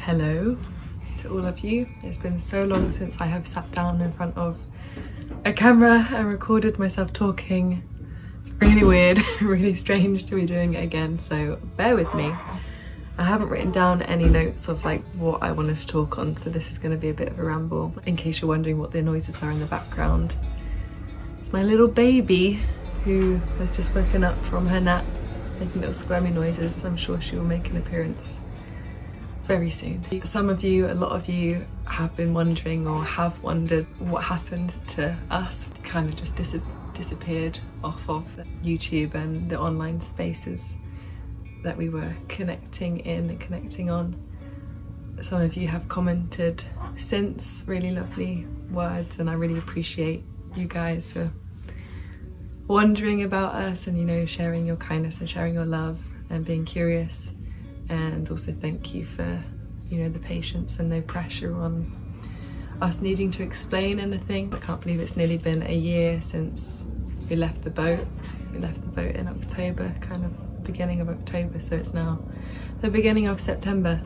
Hello to all of you. It's been so long since I have sat down in front of a camera and recorded myself talking. It's really weird, really strange to be doing it again, so bear with me. I haven't written down any notes of like what I wanted to talk on, so this is going to be a bit of a ramble in case you're wondering what the noises are in the background. It's my little baby who has just woken up from her nap, making little squirmy noises. I'm sure she will make an appearance very soon. Some of you, a lot of you have been wondering or have wondered what happened to us. We kind of just disappeared off of YouTube and the online spaces that we were connecting in and connecting on. Some of you have commented since, really lovely words, and I really appreciate you guys for wondering about us and, you know, sharing your kindness and sharing your love and being curious. And also thank you for, you know, the patience and no pressure on us needing to explain anything. I can't believe it's nearly been a year since we left the boat. We left the boat in October, kind of beginning of October, so it's now the beginning of September.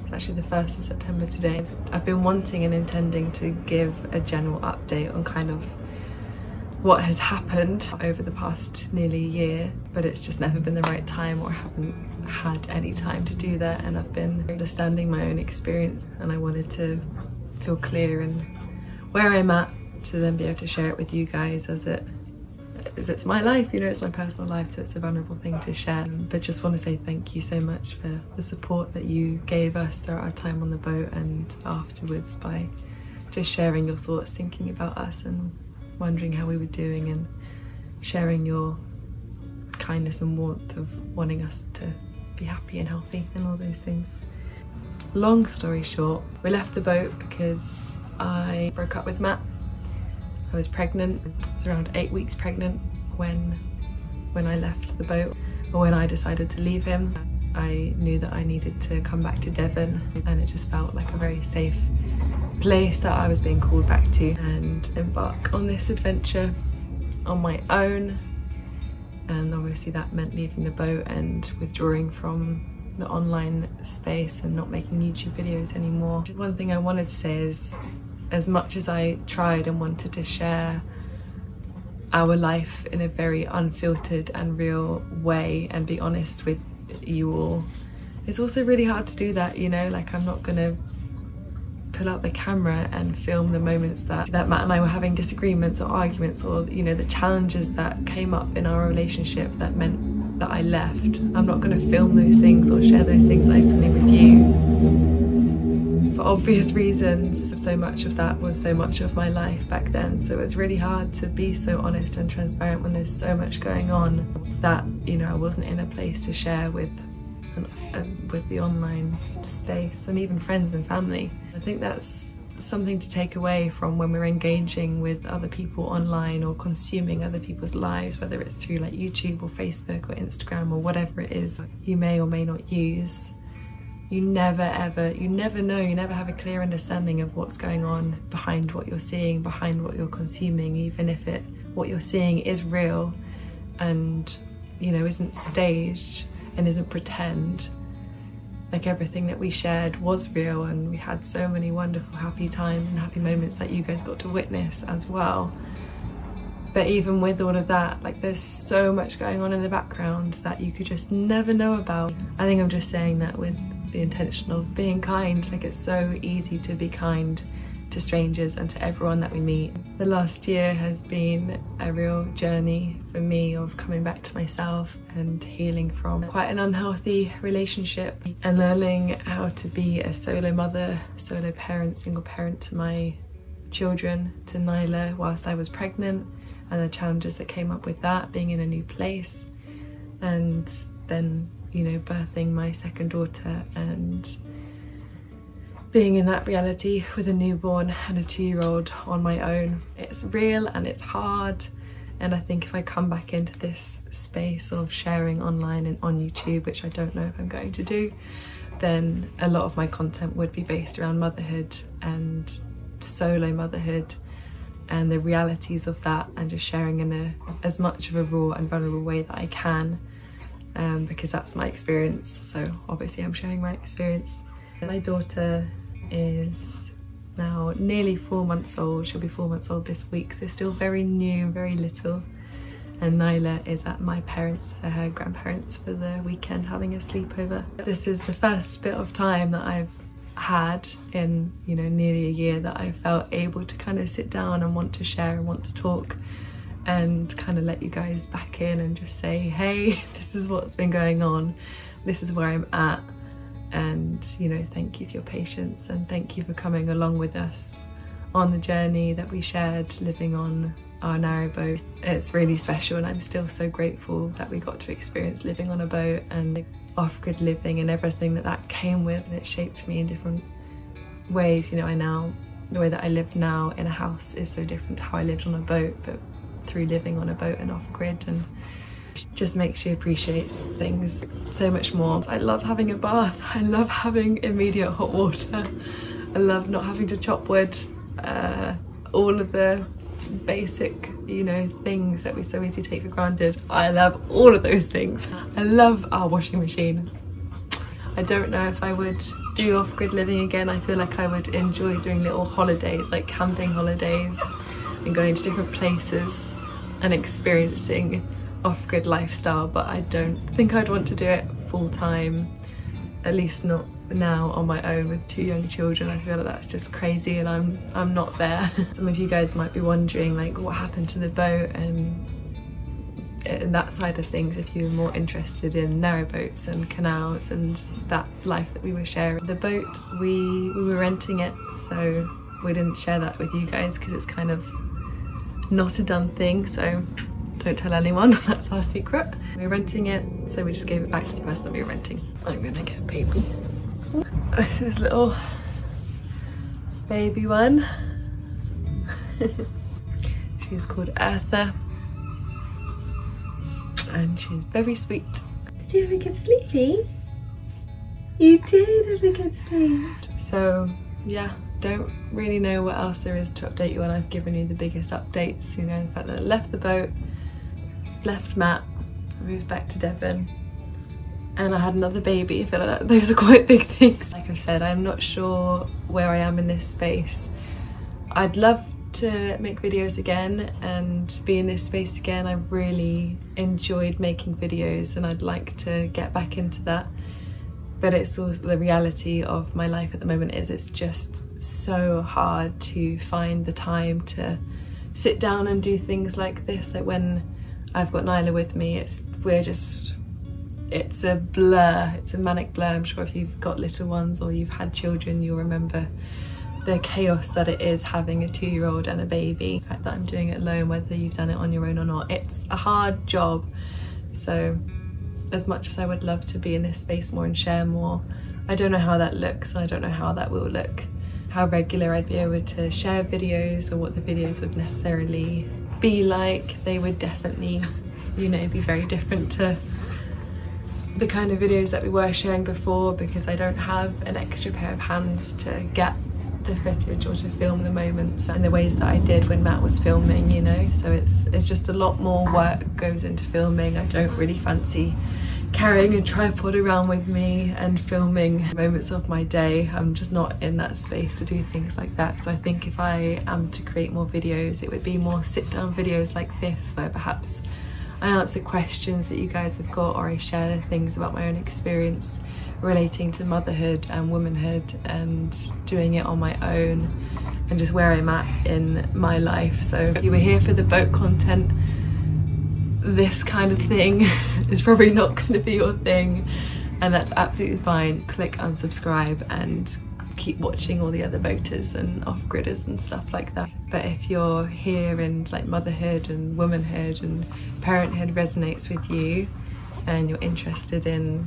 It's actually the 1st of September today. I've been wanting and intending to give a general update on kind of what has happened over the past nearly a year, but it's just never been the right time, or I haven't had any time to do that, and I've been understanding my own experience, and I wanted to feel clear in where I'm at to then be able to share it with you guys, as it's my life, you know, it's my personal life, so it's a vulnerable thing to share. But just want to say thank you so much for the support that you gave us throughout our time on the boat and afterwards, by just sharing your thoughts, thinking about us and wondering how we were doing, and sharing your kindness and warmth of wanting us to be happy and healthy and all those things. Long story short, we left the boat because I broke up with Matt. I was pregnant. I was around 8 weeks pregnant when I left the boat, or when I decided to leave him. I knew that I needed to come back to Devon, and it just felt like a very safe place that I was being called back to and embark on this adventure on my own. And obviously that meant leaving the boat and withdrawing from the online space and not making YouTube videos anymore. One thing I wanted to say is, as much as I tried and wanted to share our life in a very unfiltered and real way and be honest with you all, it's also really hard to do that, you know. Like, I'm not gonna pull out the camera and film the moments that Matt and I were having disagreements or arguments, or, you know, the challenges that came up in our relationship that meant that I left. I'm not going to film those things or share those things openly with you for obvious reasons. So much of that was so much of my life back then, so it's really hard to be so honest and transparent when there's so much going on that, you know, I wasn't in a place to share with the online space and even friends and family. I think that's something to take away from when we're engaging with other people online or consuming other people's lives, whether it's through like YouTube or Facebook or Instagram or whatever it is you may or may not use. You never know, you never have a clear understanding of what's going on behind what you're seeing, behind what you're consuming, even if what you're seeing is real and, you know, isn't staged and isn't pretend. Like, everything that we shared was real, and we had so many wonderful happy times and happy moments that you guys got to witness as well. But even with all of that, like, there's so much going on in the background that you could just never know about. I think I'm just saying that with the intention of being kind. Like, it's so easy to be kind to strangers and to everyone that we meet. The last year has been a real journey for me of coming back to myself and healing from quite an unhealthy relationship, and learning how to be a solo mother, solo parent, single parent to my children, to Nyla whilst I was pregnant, and the challenges that came up with that, being in a new place, and then, you know, birthing my second daughter and being in that reality with a newborn and a 2-year-old on my own. It's real and it's hard, and I think if I come back into this space of sharing online and on YouTube, which I don't know if I'm going to do, then a lot of my content would be based around motherhood and solo motherhood and the realities of that, and just sharing in as much of a raw and vulnerable way that I can, because that's my experience. So obviously I'm sharing my experience. My daughter is now nearly 4 months old. She'll be 4 months old this week, so still very new and very little. And Nyla is at my parents', her grandparents, for the weekend having a sleepover. This is the first bit of time that I've had in, you know, nearly a year that I felt able to kind of sit down and want to share and want to talk and kind of let you guys back in and just say, hey, this is what's been going on, this is where I'm at, and, you know, thank you for your patience and thank you for coming along with us on the journey that we shared living on our narrow boat. It's really special, and I'm still so grateful that we got to experience living on a boat and off-grid living and everything that that came with. And it shaped me in different ways. You know, the way that I live now in a house is so different to how I lived on a boat, but through living on a boat and off-grid, and just makes you appreciate things so much more. I love having a bath. I love having immediate hot water. I love not having to chop wood. All of the basic, you know, things that we so easily take for granted. I love all of those things. I love our washing machine. I don't know if I would do off-grid living again. I feel like I would enjoy doing little holidays, like camping holidays, and going to different places and experiencing off-grid lifestyle, but I don't think I'd want to do it full-time, at least not now on my own with 2 young children. I feel like that's just crazy, and I'm not there. Some of you guys might be wondering, like, what happened to the boat and that side of things, if you're more interested in narrow boats and canals and that life that we were sharing. The boat, we were renting it, so we didn't share that with you guys because it's kind of not a done thing, so don't tell anyone. That's our secret. We were renting it, so we just gave it back to the person that we were renting. I'm gonna get baby. This is little baby one. She's called Eartha, and she's very sweet. Did you have a good sleepy? You did have a good sleep. So yeah, don't really know what else there is to update you on. I've given you the biggest updates, you know, the fact that I left the boat, left Matt, moved back to Devon, and I had another baby. I feel like those are quite big things. Like I've said, I'm not sure where I am in this space. I'd love to make videos again and be in this space again. I really enjoyed making videos and I'd like to get back into that. But it's also the reality of my life at the moment is it's just so hard to find the time to sit down and do things like this. Like when I've got Nyla with me, it's a blur, it's a manic blur. I'm sure if you've got little ones or you've had children, you'll remember the chaos that it is having a 2-year-old and a baby. The fact that I'm doing it alone, whether you've done it on your own or not, it's a hard job. So as much as I would love to be in this space more and share more, I don't know how that looks, and I don't know how that will look. How regular I'd be able to share videos or what the videos would necessarily be like. They would definitely, you know, be very different to the kind of videos that we were sharing before, because I don't have an extra pair of hands to get the footage or to film the moments in the ways that I did when Matt was filming, you know. So it's just a lot more work goes into filming. I don't really fancy carrying a tripod around with me and filming moments of my day. I'm just not in that space to do things like that. So I think if I am to create more videos, it would be more sit-down videos like this, where perhaps I answer questions that you guys have got, or I share things about my own experience relating to motherhood and womanhood and doing it on my own and just where I'm at in my life. So if you were here for the boat content, this kind of thing is probably not going to be your thing, and that's absolutely fine. Click unsubscribe and keep watching all the other boaters and off-gridders and stuff like that. But if you're here and like motherhood and womanhood and parenthood resonates with you, and you're interested in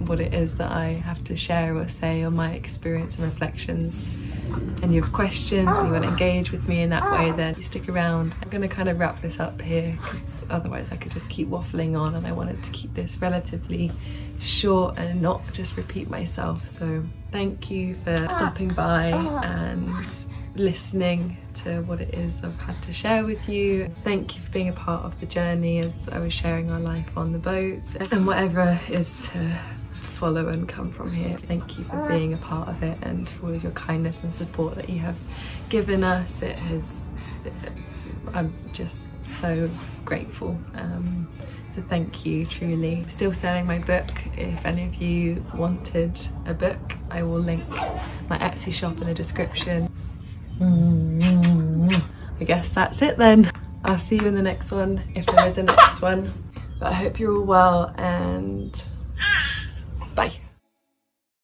what it is that I have to share or say on my experience and reflections, and you have questions and you want to engage with me in that way, then you stick around. I'm going to kind of wrap this up here because otherwise I could just keep waffling on, and I wanted to keep this relatively short and not just repeat myself. So thank you for stopping by and listening to what it is I've had to share with you. Thank you for being a part of the journey as I was sharing our life on the boat, and whatever is to follow and come from here. Thank you for being a part of it and for all of your kindness and support that you have given us. I'm just so grateful. So thank you, truly. I'm still selling my book. If any of you wanted a book, I will link my Etsy shop in the description. I guess that's it then. I'll see you in the next one, if there is a next one. But I hope you're all well, and bye.